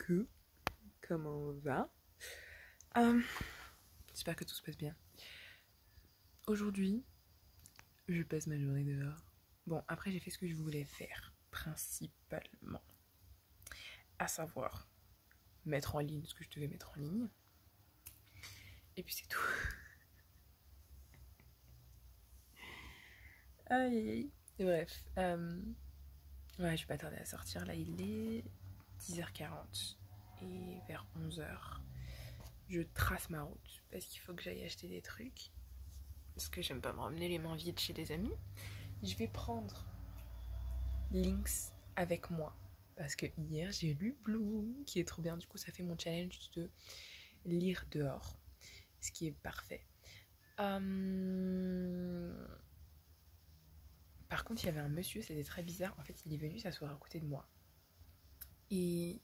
Coucou, comment on va? J'espère que tout se passe bien. Aujourd'hui, je passe ma journée dehors. Bon, après j'ai fait ce que je voulais faire, principalement. À savoir, mettre en ligne ce que je devais mettre en ligne. Et puis c'est tout. Aïe aïe aïe. Bref, ouais, je vais pas tarder à sortir. Là, il est 10h40. Et vers 11h, je trace ma route. Parce qu'il faut que j'aille acheter des trucs. Parce que j'aime pas me ramener les mains vides chez des amis. Je vais prendre Lynx avec moi. Parce que hier, j'ai lu Bloom, qui est trop bien. Du coup, ça fait mon challenge de lire dehors. Ce qui est parfait. Par contre, il y avait un monsieur, c'était très bizarre. En fait, il est venu s'asseoir à côté de moi. Et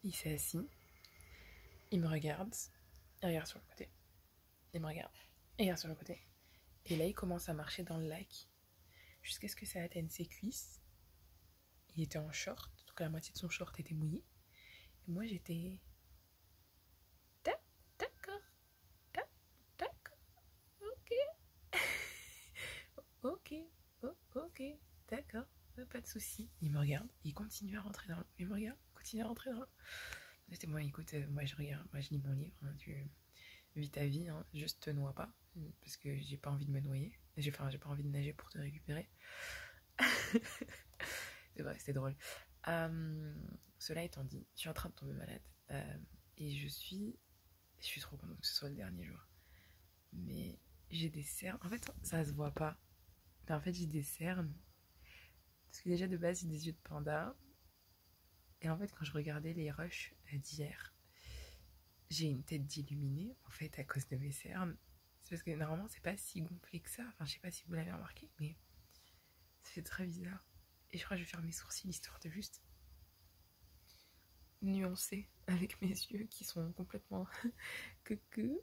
il s'est assis. Il me regarde. Il regarde sur le côté. Il me regarde. Il regarde sur le côté. Et là, il commence à marcher dans le lac. Jusqu'à ce que ça atteigne ses cuisses. Il était en short. Donc la moitié de son short était mouillée. Et moi, j'étais... D'accord. D'accord. Ok. Ok. Oh, ok. D'accord. Pas de soucis. Il me regarde. Il continue à rentrer dans l'eau. Il me regarde. Continue à rentrer dans l'eau. C'était moi, écoute, moi je regarde. Moi je lis mon livre. Hein, tu vis ta vie. Hein, juste te noie pas. Parce que j'ai pas envie de me noyer. J'ai pas envie de nager pour te récupérer. C'est vrai, c'était drôle. Cela étant dit, je suis en train de tomber malade. Et je suis trop contente que ce soit le dernier jour. Mais j'ai des cernes. En fait, ça se voit pas. Mais en fait, j'ai des cernes. Parce que déjà, de base, j'ai des yeux de panda. Et en fait, quand je regardais les rushs d'hier, j'ai une tête d'illuminée, en fait, à cause de mes cernes. C'est parce que normalement, c'est pas si gonflé que ça. Enfin, je sais pas si vous l'avez remarqué, mais ça fait très bizarre. Et je crois que je vais faire mes sourcils, histoire de juste nuancer avec mes yeux qui sont complètement coucou.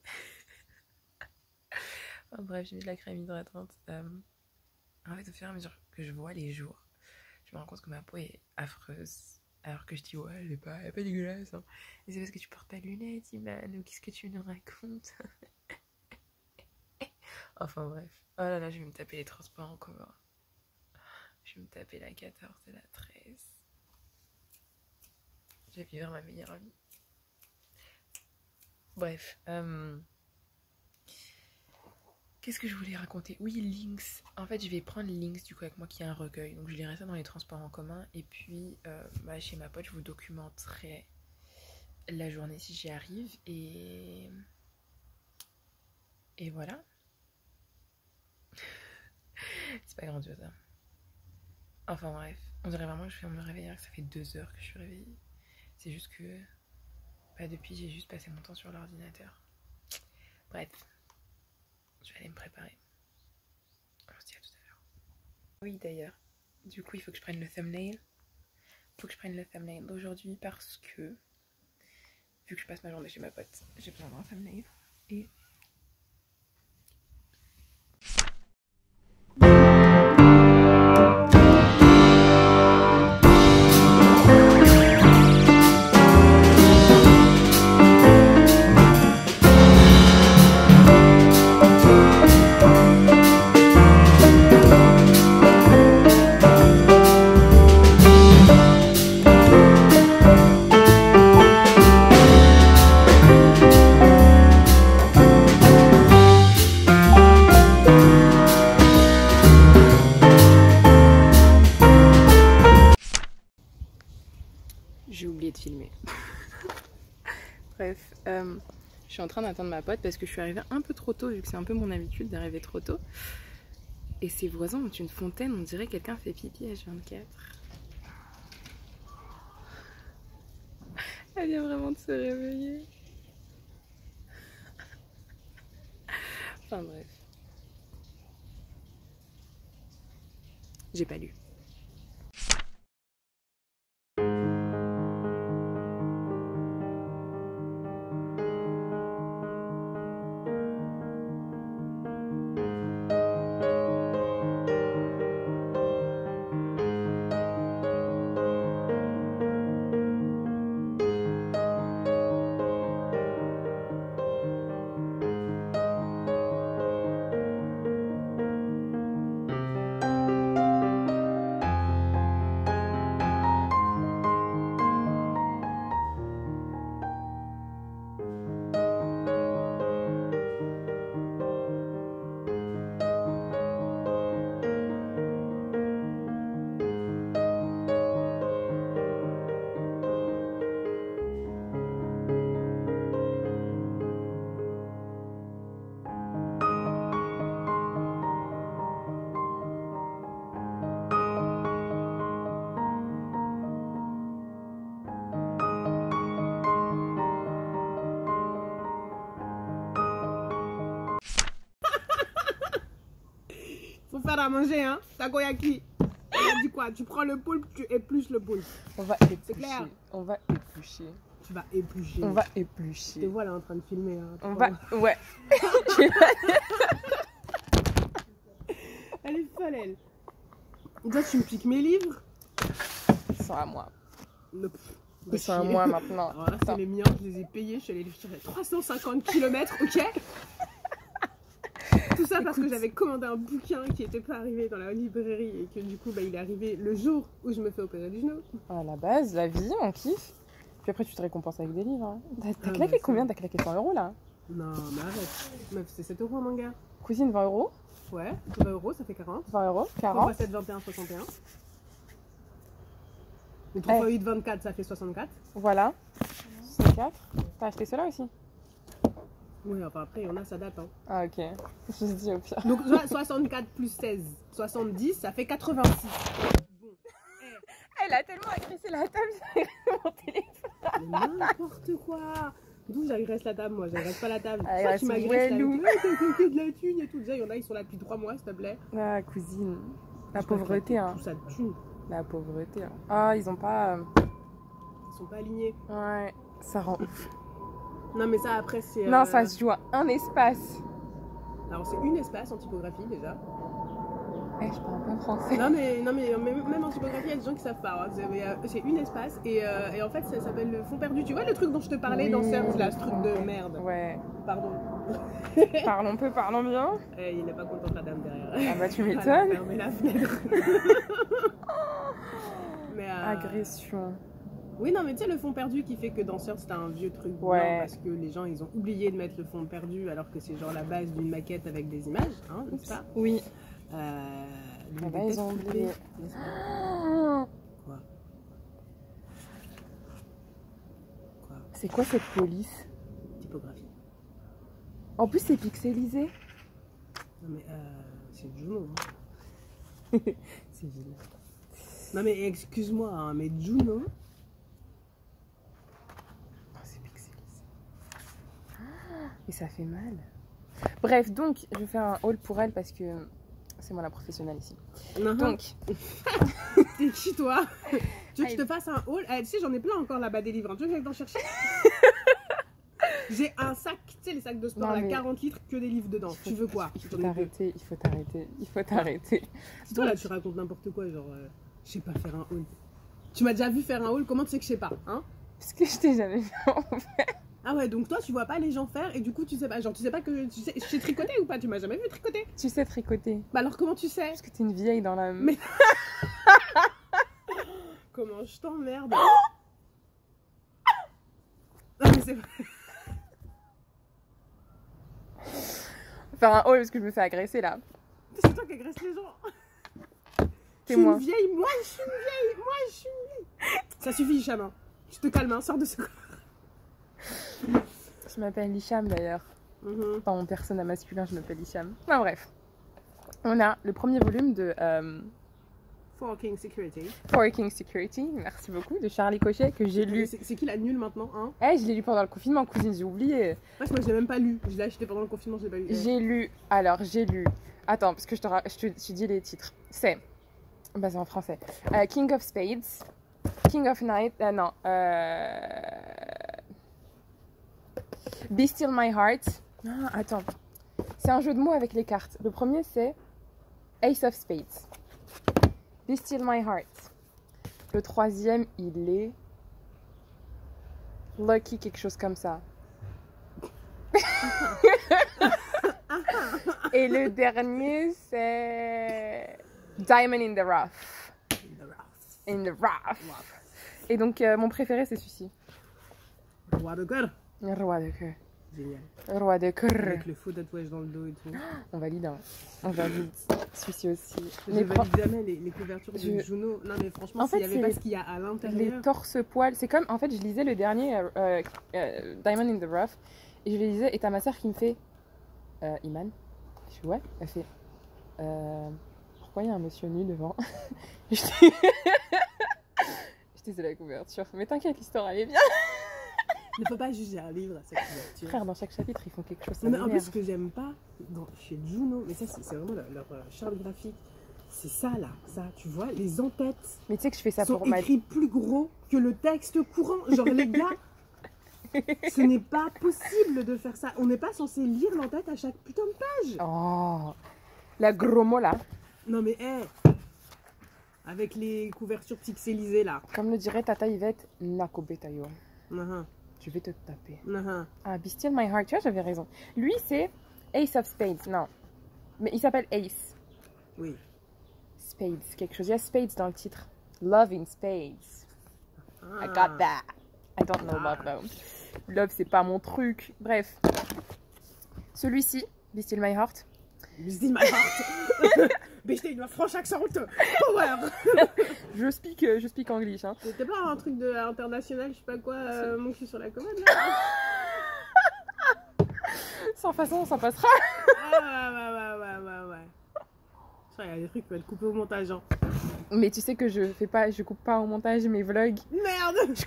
Enfin, bref, j'ai mis de la crème hydratante. En fait, au fur et à mesure que je vois les jours, je me rends compte que ma peau est affreuse. Alors que je dis, ouais, elle est pas dégueulasse. Hein. Et c'est parce que tu portes pas de lunettes, Iman, ou qu'est-ce que tu nous racontes? Enfin bref. Oh là là, je vais me taper les transports en commun. Je vais me taper la 14 et la 13. Je vais vivre ma meilleure vie. Bref. Qu'est-ce que je voulais raconter? Oui, Lynx. En fait, je vais prendre Lynx du coup avec moi qui est un recueil. Donc je lirai ça dans les transports en commun. Et puis, chez ma pote, je vous documenterai la journée si j'y arrive. Et voilà. C'est pas grandiose. Hein. Enfin bref. On dirait vraiment que je viens de me réveiller. Que ça fait 2 heures que je suis réveillée. C'est juste que... depuis, j'ai juste passé mon temps sur l'ordinateur. Bref. Je vais aller me préparer. On se dit à tout à l'heure. Oui, d'ailleurs. Du coup, il faut que je prenne le thumbnail. Il faut que je prenne le thumbnail d'aujourd'hui parce que, vu que je passe ma journée chez ma pote, j'ai besoin d'un thumbnail. Et j'ai oublié de filmer. Bref, je suis en train d'attendre ma pote parce que je suis arrivée un peu trop tôt, vu que c'est un peu mon habitude d'arriver trop tôt. Et ses voisins ont une fontaine, on dirait quelqu'un fait pipi H24. Elle vient vraiment de se réveiller. Enfin bref. J'ai pas lu. viande à manger, hein. Takoyaki. On a dit quoi? Tu prends le poulpe, tu épluches le poulpe. On va C'est éplucher. clair. On va éplucher. Tu vas éplucher. On va Je te éplucher. vois là en train de filmer. Hein. On va. Ouais. Elle est folle, elle. Toi, tu me piques mes livres? Ils sont à moi. Le... Ils sont à moi maintenant. Alors là, c'est les miens, je les ai payés. Je suis allée les chercher 350 km, ok? Tout ça parce que j'avais commandé un bouquin qui n'était pas arrivé dans la librairie et que du coup, bah, il est arrivé le jour où je me fais opérer du genou. À la base, la vie, on kiffe. Puis après, tu te récompenses avec des livres. Hein. T'as claqué bah, combien? T'as claqué 100 € là? Non, mais arrête. Meuf, c'est 7 € un manga. Cousine, 20 €? Ouais, 20 €, ça fait 40. 20 €? 3 40? 7, 21, 61. Mais 3 x 8, 24, ça fait 64. Voilà. 64. T'as acheté cela aussi? Oui, enfin après, il y en a, ça date. Hein. Ah, ok. Je me dis au pire. Donc 64 plus 16, 70, ça fait 86. Bon. Elle a tellement agressé la table, j'ai agressé mon téléphone. Mais n'importe quoi. D'où j'agresse la table, moi, j'agresse pas la table. Ah, Toi, tu m'agresses là. loup. T'as fait de la thune et tout. Déjà, il y en a, ils sont là depuis 3 mois, s'il te plaît. Ah, cousine. La Je pauvreté, hein. Tout ça de thune. La pauvreté. Hein. Ah, ils ont pas. Ils sont pas alignés. Ouais, ça rend ouf. Non, mais ça, après, c'est. Non, ça se joue à un espace. Alors, c'est une espace en typographie déjà. Eh, je parle pas français. Non, mais même en typographie, il y a des gens qui savent pas. Hein. C'est une espace et en fait, ça s'appelle le fond perdu. Tu vois le truc dont je te parlais Oui. dans Search, là, ce truc de merde. Ouais. Pardon. Parlons peu, parlons bien. Il n'est pas content de la dame derrière. Ah bah tu Elle a m'étonnes. fermé la fenêtre. Mais, Agression. oui, non, mais tu sais, le fond perdu qui fait que dans Search, c'était un vieux truc blanc Ouais. parce que les gens, ils ont oublié de mettre le fond perdu alors que c'est genre la base d'une maquette avec des images, hein, n'est-ce pas? Oui. Donc, bah, ils ont oublié. n'est-ce pas? Quoi? Quoi? C'est quoi cette police? Typographie. En plus, c'est pixelisé. Non, mais c'est Juno. C'est vilain. Non, mais excuse-moi, hein, mais Juno. Non, c'est pixelisé. Et ça fait mal. Bref, donc, je vais faire un haul pour elle parce que c'est moi la professionnelle ici. Donc, T'es qui, toi? Tu veux que je te fasse un haul? Tu sais, j'en ai plein encore là-bas des livres. Tu veux que j'aille t'en chercher? J'ai un sac, tu sais, les sacs de sport, Non, là, mais 40 litres, que des livres dedans. Tu veux quoi? Il faut t'arrêter, il faut t'arrêter, il faut t'arrêter. Toi, là, tu racontes n'importe quoi, genre, je sais pas faire un haul. Tu m'as déjà vu faire un haul, comment tu sais que je sais pas, hein? Parce que je t'ai jamais vu en fait. Ah ouais, donc toi, tu vois pas les gens faire et du coup, tu sais pas, genre, tu sais pas que je sais tricoter ou pas? Tu m'as jamais vu tricoter? Tu sais tricoter. Bah alors, comment tu sais? Parce que t'es une vieille dans la... Mais... Comment je t'emmerde? Non, mais c'est vrai. Faire un haul parce que je me fais agresser là. C'est toi qui agresse les gens. Je C'est suis moi. une vieille, moi je suis une vieille, moi je suis une vieille. Ça suffit, Hicham. Hein. Tu te calmes, hein, sors de ce corps. Je m'appelle Hicham d'ailleurs. Dans mon personnage masculin, je m'appelle Hicham. Enfin bref. On a le premier volume de For King Security. For King Security, merci beaucoup, de Charlie Cochet, que j'ai lu. C'est qui la nulle maintenant, hein? Eh, je l'ai lu pendant le confinement, cousine, j'ai oublié. Moi, je l'ai même pas lu. Je l'ai acheté pendant le confinement, je l'ai pas lu. J'ai lu. Attends, parce que je te dis les titres. C'est. Bah, c'est en français. King of Spades. King of Night. Non. Be Still My Heart. Ah, attends. C'est un jeu de mots avec les cartes. Le premier, c'est Ace of Spades. Be Still My Heart. Le troisième, il est Lucky, quelque chose comme ça. Et le dernier, c'est Diamond in the Rough. In the Rough. Et donc, mon préféré, c'est celui-ci. Roi de cœur. Roi de cœur. Génial. Roi de cœur. Avec le faux tatouage dans le dos et tout. On valide, hein. On valide. Celui-ci aussi. Je valide jamais les couvertures de Juno. Non, mais franchement, en fait, s'il n'y avait pas ce qu'il y a à l'intérieur. Les torse-poils. C'est comme, en fait, je lisais le dernier Diamond in the Rough. Et je le lisais, et t'as ma soeur qui me fait Iman. Je fais ouais. Elle fait pourquoi il y a un monsieur nu devant? J'étais c'est la couverture. Mais t'inquiète, l'histoire elle est bien. Ne faut pas juger un livre à sa couverture. Frère, dans chaque chapitre, ils font quelque chose. Non, mais en plus, ce que j'aime pas chez Juno, mais ça, c'est vraiment leur charte graphique. C'est ça, là. Ça, tu vois, les en-têtes Mais tu sais que je fais ça sont pour ma... écrits plus gros que le texte courant. Genre, les gars, ce n'est pas possible de faire ça. On n'est pas censé lire l'en-tête à chaque putain de page. Oh, la gros mot, là. Non, mais, avec les couvertures pixelisées, là. Comme le dirait Tata Yvette, Nakobetayo. Uh-huh. Je vais te taper. Uh-huh. Ah, Be Still My Heart, tu vois, j'avais raison. Lui, c'est Ace of Spades. Non. Mais il s'appelle Ace. Oui. Spades, quelque chose. Il y a Spades dans le titre. Love in Spades. I got that. I don't know love, though. Love, c'est pas mon truc. Bref. Celui-ci, Be Still My Heart. Be Still My Heart. Be Still My French accent. Power. Je speak English. Hein. C'était pas un truc de international, je sais pas quoi, mon cul sur la commode, là. Sans façon, ça passera. Ouais. Il y a des trucs qui peuvent être coupés au montage, hein. Mais tu sais que je coupe pas au montage mes vlogs. Merde. Je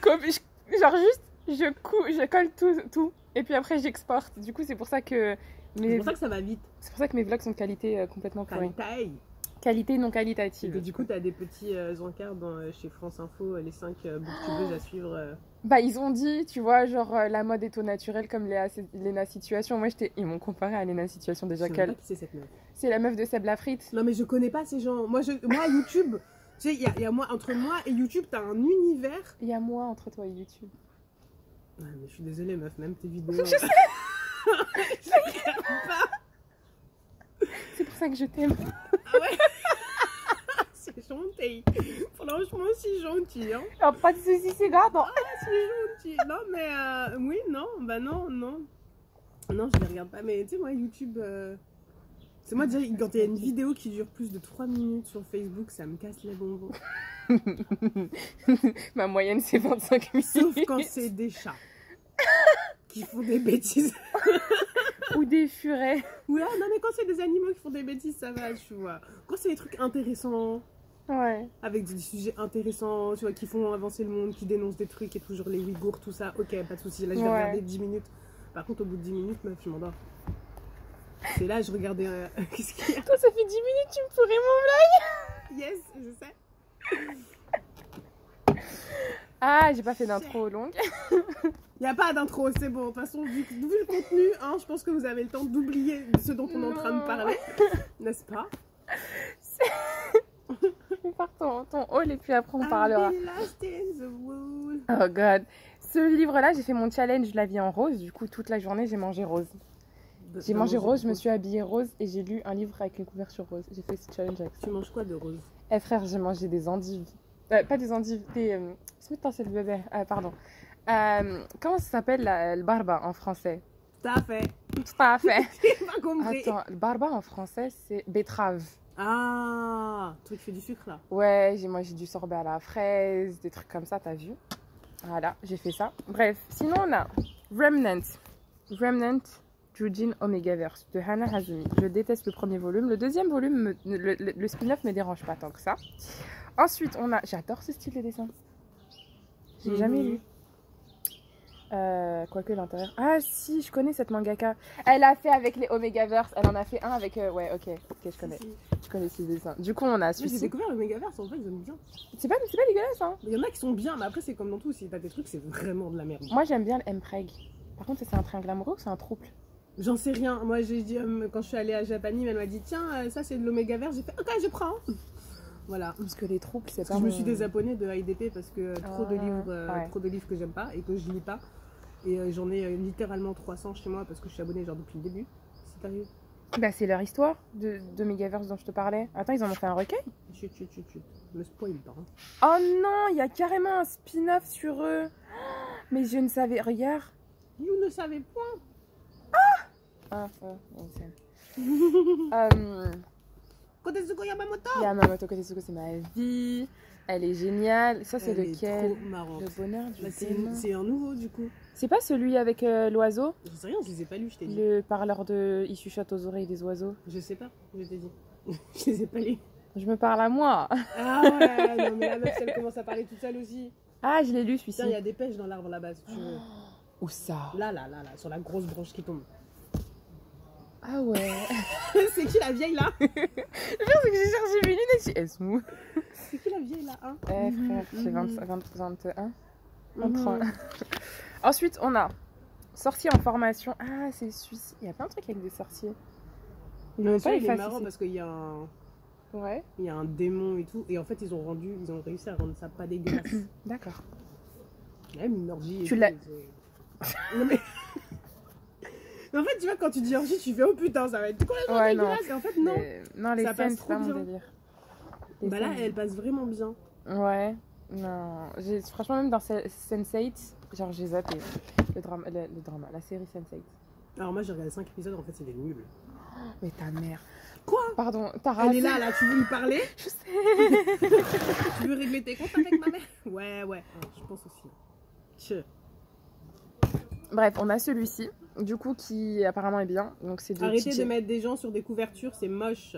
colle tout. Et puis après, j'exporte. Du coup, c'est pour ça que... C'est pour ça que ça va vite. C'est pour ça que mes vlogs sont de qualité complètement pourrie. Qualité non qualitative. Et du coup, t'as des petits encarts chez France Info, les 5 booktubeuses à suivre. Bah, ils ont dit, tu vois, genre la mode est au naturel comme Léna Situation. Moi, ils m'ont comparé à Léna Situation déjà. Je sais pas qui c'est cette meuf. C'est la meuf de Seb Lafrite. Non, mais je connais pas ces gens. Moi YouTube, tu sais, il y a moi, entre moi et YouTube, t'as un univers. Il y a moi entre toi et YouTube. Ouais, mais je suis désolée, meuf, même tes vidéos. Je sais. Je regarde pas. C'est pour ça que je t'aime. Ah ouais. C'est gentil. Franchement, c'est gentil. Hein. Oh, pas de soucis, c'est grave. Ah, c'est gentil. Non, mais oui, non, bah non. Non, je les regarde pas. Mais tu sais, moi, YouTube. C'est moi, déjà, quand il y a une vidéo qui dure plus de 3 minutes sur Facebook, ça me casse les bonbons. Ma moyenne, c'est 25 minutes. Sauf quand c'est des chats qui font des bêtises. Ou des furets. Ouais, non, mais quand c'est des animaux qui font des bêtises, ça va, tu vois. Quand c'est des trucs intéressants, ouais, avec des sujets intéressants, tu vois, qui font avancer le monde, qui dénoncent des trucs et tout, genre les Ouïghours, tout ça, ok, pas de soucis. Là, je vais regarder 10 minutes. Par contre, au bout de 10 minutes, meuf, je m'endors. C'est là, je regardais. Qu'est-ce qu'il y a? Toi, ça fait 10 minutes, tu me ferais mon vlog. Yes, je sais. Ah, j'ai pas fait d'intro longue. Il n'y a pas d'intro, c'est bon. De toute façon, vu le contenu, hein, je pense que vous avez le temps d'oublier ce dont on est en train de parler. N'est-ce pas? Je pars ton haul et puis après on parlera. Oh god. Ce livre-là, j'ai fait mon challenge La vie en rose. Du coup, toute la journée, j'ai mangé rose. J'ai mangé rose, je me suis habillée rose et j'ai lu un livre avec une couverture rose. J'ai fait ce challenge avec ça. Tu manges quoi de rose? Eh frère, j'ai mangé des endives. Pas des endives, des... c'est le bébé. Pardon. Comment ça s'appelle le barba en français? Tout à fait. Tout à fait. J'ai pas compris. Attends, le barba en français, c'est betterave. Ah, toi qui fais du sucre là. Ouais, j'ai mangé du sorbet à la fraise, des trucs comme ça, t'as vu? Voilà, j'ai fait ça. Bref, sinon on a Remnant. Jujin Omegaverse de Hana Hazumi. Je déteste le premier volume. Le deuxième volume, le spin-off me dérange pas tant que ça. Ensuite, on a... J'adore ce style de dessin. J'ai jamais lu. Quoique l'intérieur... Ah si, je connais cette mangaka. Elle a fait avec les Omegaverse. Elle en a fait un avec... Ouais, ok, je connais. Si. Je connais ces dessins. Du coup, on a celui-ci. J'ai découvert le Omegaverse, en fait, j'aime bien. C'est pas dégueulasse, hein. Il y en a qui sont bien, mais après, c'est comme dans tout. Si t'as des trucs, c'est vraiment de la merde. Moi, j'aime bien le M-Preg. Par contre, c'est un triangle amoureux ou c'est un trouble? J'en sais rien. Moi, j'ai dit, quand je suis allée à Japanime, elle m'a dit, tiens, ça, c'est de l'Omegaverse. J'ai fait, ok, je prends. Voilà. Parce que les troubles, c'est pas... Je me suis désabonnée de IDP parce que trop de livres que j'aime pas et que je lis pas. Et j'en ai littéralement 300 chez moi parce que je suis abonnée genre depuis le début. C'est sérieux. Bah c'est leur histoire de Megaverse dont je te parlais. Attends, ils en ont fait un recueil? Chut. Me spoil pas. Hein. Oh non, il y a carrément un spin-off sur eux. Mais je ne savais... Regarde. You ne savais point. Kotezuko Yamamoto. Yamamoto Kotezuko, c'est ma vie. Elle est géniale. Ça, c'est lequel? Trop marrante. Le bonheur du c'est un nouveau, du coup. C'est pas celui avec l'oiseau? Je sais rien, je les ai pas lus, je t'ai dit. Le parleur de... Il chuchote aux oreilles des oiseaux. Je sais pas, je t'ai dit. Je les ai pas lus. Je me parle à moi. Ah ouais, non mais la meuf, elle commence à parler toute seule aussi. Ah, je l'ai lu, celui-ci. Tiens, il y a des pêches dans l'arbre là-bas, si tu veux. Où ça? Là, sur la grosse branche qui tombe. Ah ouais. C'est qui la vieille là? Je pense que j'ai cherché mes lunettes. Elles sont où? C'est qui la vieille là, hein? Eh frère, j'ai 21. Mhm. 23. Ensuite, on a sorcier en formation. Ah, c'est celui-ci. Il y a plein de trucs avec des sorciers. Il veut est pas effacer, marrant c'est- parce qu'il y a un... Ouais, Il y a un démon et tout, et en fait ils ont réussi à rendre ça pas dégueulasse. d'accord. Même une orgie. et Tu tout, l'as- Non mais... Mais en fait tu vois quand tu dis orgie tu fais oh putain ça va être complètement Ouais, non. dégueulasse et en fait non. Non, les Ça passe scènes, c'est trop pas mon bien. délire. Les Bah là scènes- elle passe vraiment bien. Ouais, non. Franchement, même dans Sense8, genre j'ai zappé le drama, la série Sense8. Alors moi j'ai regardé 5 épisodes en fait c'était nul. Mais ta mère. Quoi? Pardon, t'as Elle est raté. là tu veux lui parler? Je sais. Tu veux régler tes comptes avec ma mère? Ouais, je pense aussi. Tchè. Bref, on a celui-ci, du coup, qui apparemment est bien. Donc c'est de Arrêtez Chiché. de mettre des gens sur des couvertures, c'est moche.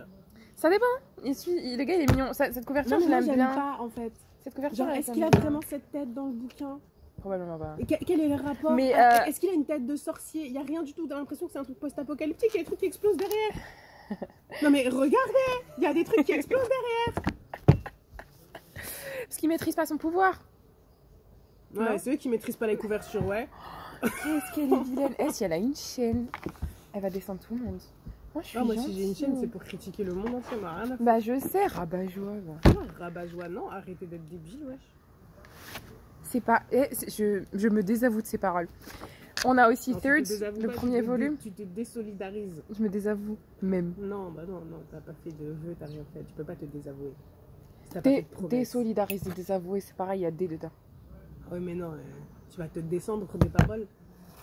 Ça dépend. Le gars, il est mignon. Cette couverture, Non, je mais moi l'aime j'aime bien. pas en fait. Cette couverture, Genre elle, est-ce ça qu'il a me vient. vraiment cette tête dans le bouquin? Probablement pas. Et quel est le rapport? Mais, Est-ce qu'il a une tête de sorcier? Il y a rien du tout. T'as l'impression que c'est un truc post-apocalyptique. Il y a des trucs qui explosent derrière. Non mais regardez, il y a des trucs qui explosent derrière. Parce qu'il maîtrise pas son pouvoir. Ouais, Non. c'est eux qui maîtrisent pas les couvertures, ouais. Qu'est-ce qu'elle est vilaine. Elle, si elle a une chaîne, elle va descendre tout le monde. Moi, je suis Ah, moi si j'ai une gentille. chaîne, c'est pour critiquer le monde entier. Moi, rien à Bah, je sais, rabat-joie. faire. Rabat-joie, non, arrêtez d'être débile, wesh. C'est pas. Je me désavoue de ces paroles. On a aussi Non, tu te Thirds, désavoues le pas, premier volume. Tu te désolidarises. Je me désavoue même. Non, bah non, t'as pas fait de vœux, t'as rien fait. Tu peux pas te désavouer. Si t'as pas fait de promesses. Désolidariser, désavouer, c'est pareil, il y a des dedans. Ouais, mais non, tu vas te descendre des paroles.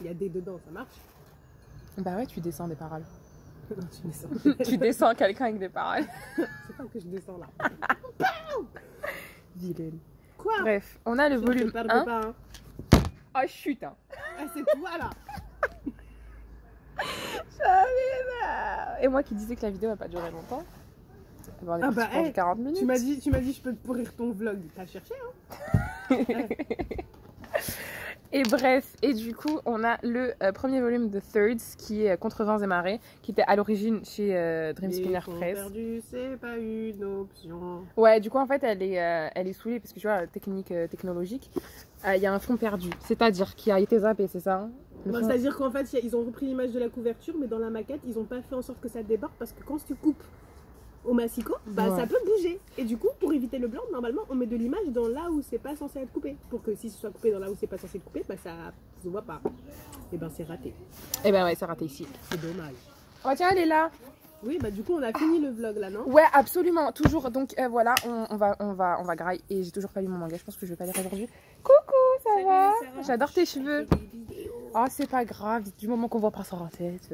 Il y a des dedans, ça marche? Bah ouais, tu descends des paroles. Non, tu descends. Tu descends quelqu'un avec des paroles. C'est pas que je descends là. Vilaine. Quoi? Bref, on a le Je ne volume te perdre 1. pas, hein. Oh, chut, hein. Ah, c'est toi là. Et moi qui disais que la vidéo va pas durer longtemps. Bon, on est Ah parti bah, pour hey, 40 minutes. Tu m'as dit je peux te pourrir ton vlog. T'as cherché, hein? Et bref, et du coup, on a le premier volume de Thirds qui est Contre vents et marées, qui était à l'origine chez Dream Spinner Les fonds Press. perdus, c'est pas une option. Ouais, du coup, en fait, elle est saoulée parce que tu vois, technique technologique, il y a un fond perdu, c'est-à-dire qui a été zappé, c'est ça hein Le Bah, fond- c'est-à-dire qu'en fait, ils ont repris l'image de la couverture, mais dans la maquette, ils ont pas fait en sorte que ça débarque parce que quand tu coupes au massicot, bah Ouais. ça peut bouger. Et du coup, pour éviter le blanc, normalement, on met de l'image dans là où c'est pas censé être coupé. Pour que si ce soit coupé dans là où c'est pas censé être coupé, bah ça se voit pas. Et ben c'est raté. Eh ben ouais, c'est raté ici. C'est dommage. Oh tiens, elle est là. Oui, bah du coup, on a fini le vlog là, non? Ouais, absolument, toujours. Donc voilà, on va grailler. Et j'ai toujours pas lu mon manga, je pense que je vais pas lire aujourd'hui. Coucou, ça va? J'adore tes cheveux. Oh, c'est pas grave, du moment qu'on voit pas sur la tête.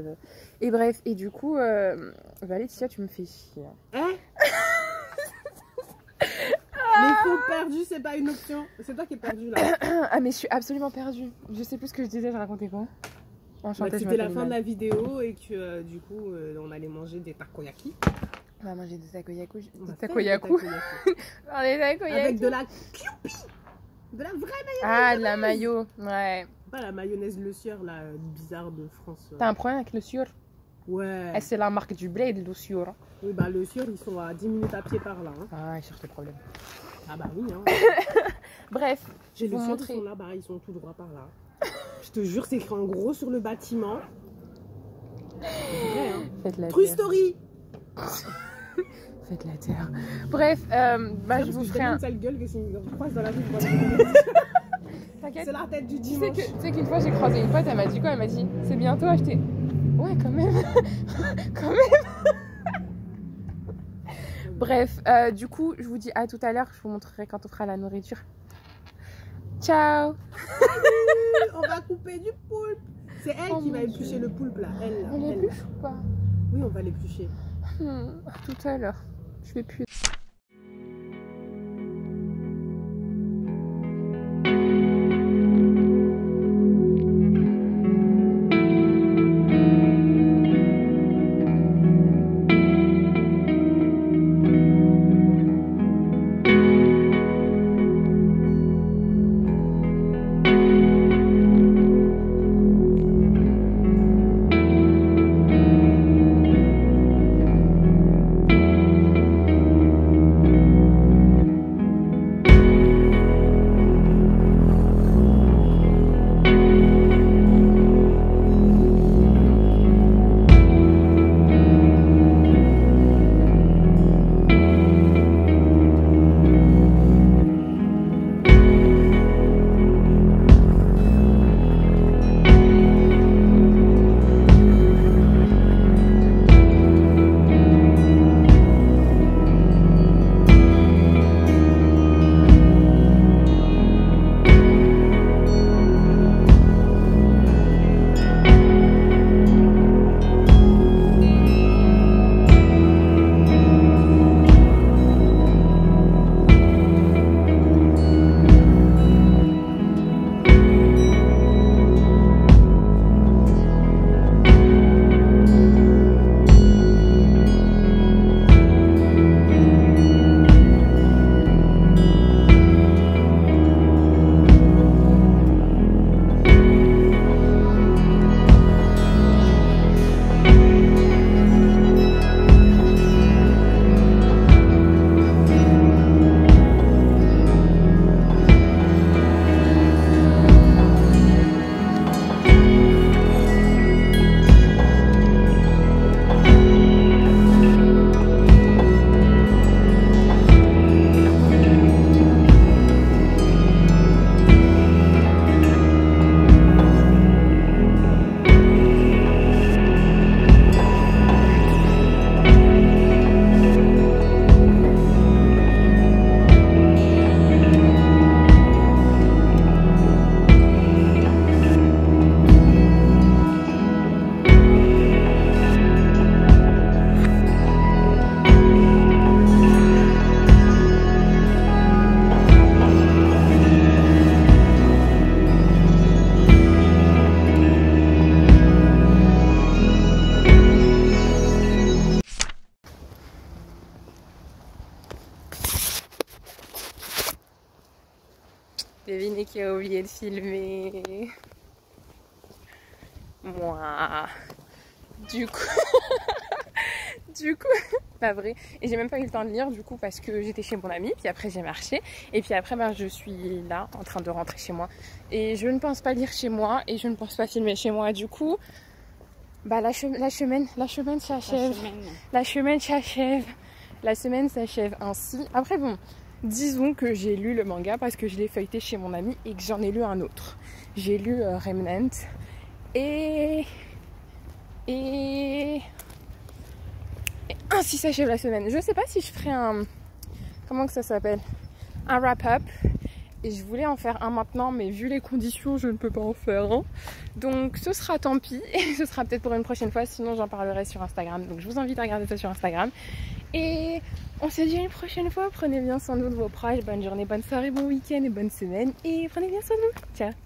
Et bref, et du coup, bah Laetitia, tu me fais chier. Hein? Les fonds perdus, c'est pas une option. C'est toi qui es perdu là. Ah, mais je suis absolument perdue. Je sais plus ce que je disais, je racontais quoi. Bah, Enchantée, je c'était la m'appelle fin de Mel. la vidéo et que du coup, on allait manger des takoyaki. On va manger des takoyaku. On Des va faire takoyaku. des Oh, des takoyaku. Avec de la Kewpie. De la vraie, Ah, de la mayo. Ouais. pas la mayonnaise Le Sieur, la bizarre de France. T'as un problème avec le Sieur? Ouais. Eh, c'est la marque du bled, le Sieur. Oui, bah Le Sieur, ils sont à 10 minutes à pied par là. Hein. Ah, il cherche le problème. Ah bah oui, hein. Bref, J'ai je Le vais vous Sieur, montrer. ils sont là, bah ils sont tout droit par là. Je te jure, c'est écrit en gros sur le bâtiment. C'est vrai, hein. Faites la True terre. Story. Faites la terre. Bref, bah, je vous ferai un. une sale gueule que si je croise dans la rue, je vois T'inquiète. c'est la tête du Tu sais dimanche. tu sais qu'une fois j'ai croisé une pote, elle m'a dit quoi? Elle m'a dit c'est bientôt acheté. Ouais, quand même. Quand même. Bref, du coup, je vous dis à tout à l'heure. Je vous montrerai quand on fera la nourriture. Ciao. On va couper du poulpe. C'est elle Oh qui va mon éplucher le poulpe là. Elle, là. On Elle. l'épluche ou pas? Oui, on va l'éplucher. À tout à l'heure. Je vais plus. Devinez qui a oublié de filmer. Moi. Du coup... pas vrai. Et j'ai même pas eu le temps de lire du coup parce que j'étais chez mon ami. Puis après j'ai marché. Et puis après je suis là en train de rentrer chez moi. Et je ne pense pas lire chez moi. Et je ne pense pas filmer chez moi. Du coup, la semaine s'achève. La semaine s'achève ainsi. Après bon, disons que j'ai lu le manga parce que je l'ai feuilleté chez mon ami et que j'en ai lu un autre. J'ai lu Remnant. Et ainsi s'achève la semaine. Je sais pas si je ferai un... Comment que ça s'appelle? Un wrap-up. Et je voulais en faire un maintenant, mais vu les conditions, je ne peux pas en faire un. Donc ce sera tant pis. Et ce sera peut-être pour une prochaine fois. Sinon, j'en parlerai sur Instagram. Donc je vous invite à regarder ça sur Instagram. Et on se dit à une prochaine fois. Prenez bien soin de vous, de vos proches. Bonne journée, bonne soirée, bon week-end et bonne semaine. Et prenez bien soin de vous. Ciao!